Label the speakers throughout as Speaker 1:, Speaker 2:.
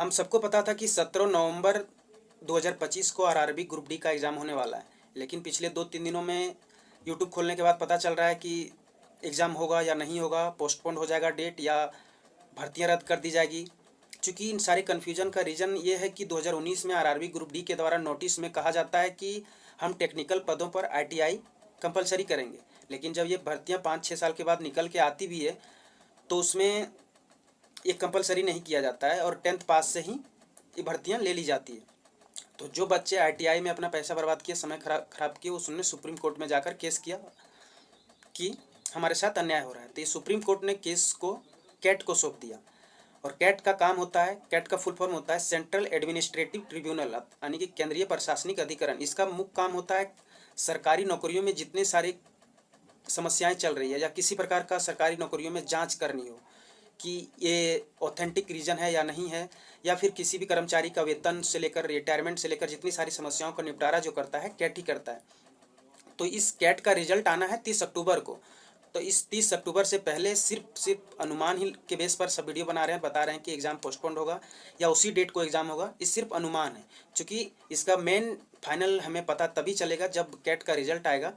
Speaker 1: हम सबको पता था कि 17 नवंबर 2025 को आरआरबी ग्रुप डी का एग्ज़ाम होने वाला है, लेकिन पिछले 2-3 दिनों में यूट्यूब खोलने के बाद पता चल रहा है कि एग्ज़ाम होगा या नहीं होगा, पोस्टपोन हो जाएगा डेट या भर्तियां रद्द कर दी जाएगी। चूँकि इन सारे कन्फ्यूजन का रीज़न ये है कि 2019 में आरआरबी ग्रुप डी के द्वारा नोटिस में कहा जाता है कि हम टेक्निकल पदों पर आईटीआई कंपलसरी करेंगे, लेकिन जब ये भर्तियां 5-6 साल के बाद निकल के आती भी है तो उसमें ये कंपलसरी नहीं किया जाता है और 10th पास से ही ये भर्तियां ले ली जाती है। तो जो बच्चे आईटीआई में अपना पैसा बर्बाद किए, समय खराब किए, उसने सुप्रीम कोर्ट में जाकर केस किया कि हमारे साथ अन्याय हो रहा है। तो ये सुप्रीम कोर्ट ने केस को कैट को सौंप दिया। और कैट का काम होता है, कैट का फुल फॉर्म होता है सेंट्रल एडमिनिस्ट्रेटिव ट्रिब्यूनल, यानी कि केंद्रीय प्रशासनिक अधिकरण। इसका मुख्य काम होता है सरकारी नौकरियों में जितने सारे समस्याएं चल रही है या किसी प्रकार का सरकारी नौकरियों में जांच करनी हो कि ये ऑथेंटिक रीजन है या नहीं है, या फिर किसी भी कर्मचारी का वेतन से लेकर रिटायरमेंट से लेकर जितनी सारी समस्याओं का निपटारा जो करता है कैट ही करता है। तो इस कैट का रिजल्ट आना है 30 अक्टूबर को। तो इस 30 अक्टूबर से पहले सिर्फ अनुमान ही के बेस पर सब वीडियो बना रहे हैं, बता रहे हैं कि एग्ज़ाम पोस्टपोन्ड होगा या उसी डेट को एग्ज़ाम होगा। ये सिर्फ अनुमान है, क्योंकि इसका मेन फाइनल हमें पता तभी चलेगा जब कैट का रिजल्ट आएगा,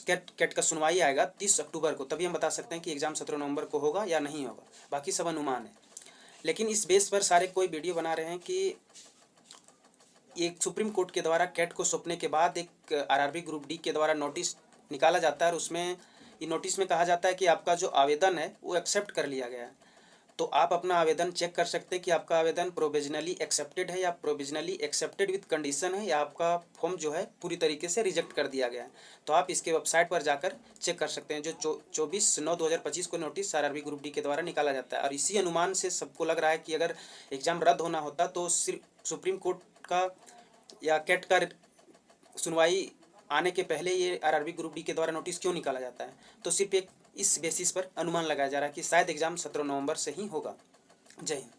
Speaker 1: कैट का सुनवाई आएगा 30 अक्टूबर को, तभी हम बता सकते हैं कि एग्ज़ाम 17 नवंबर को होगा या नहीं होगा। बाकी सब अनुमान है। लेकिन इस बेस पर सारे कोई वीडियो बना रहे हैं कि एक सुप्रीम कोर्ट के द्वारा कैट को सौंपने के बाद एक आरआरबी ग्रुप डी के द्वारा नोटिस निकाला जाता है और उसमें ये नोटिस में कहा जाता है कि आपका जो आवेदन है वो एक्सेप्ट कर लिया गया है। तो आप अपना आवेदन चेक कर सकते हैं कि आपका आवेदन प्रोविजनली एक्सेप्टेड है या प्रोविजनली एक्सेप्टेड विद कंडीशन है, या आपका फॉर्म जो है पूरी तरीके से रिजेक्ट कर दिया गया है। तो आप इसके वेबसाइट पर जाकर चेक कर सकते हैं। जो 24/9/2025 को नोटिस आरआरबी ग्रुप डी के द्वारा निकाला जाता है। और इसी अनुमान से सबको लग रहा है कि अगर एग्ज़ाम रद्द होना होता तो सिर्फ सुप्रीम कोर्ट का या कैट का सुनवाई आने के पहले ये आरआरबी ग्रुप डी के द्वारा नोटिस क्यों निकाला जाता है। तो सिर्फ एक इस बेसिस पर अनुमान लगाया जा रहा है कि शायद एग्ज़ाम 17 नवंबर से ही होगा। जय हिंद।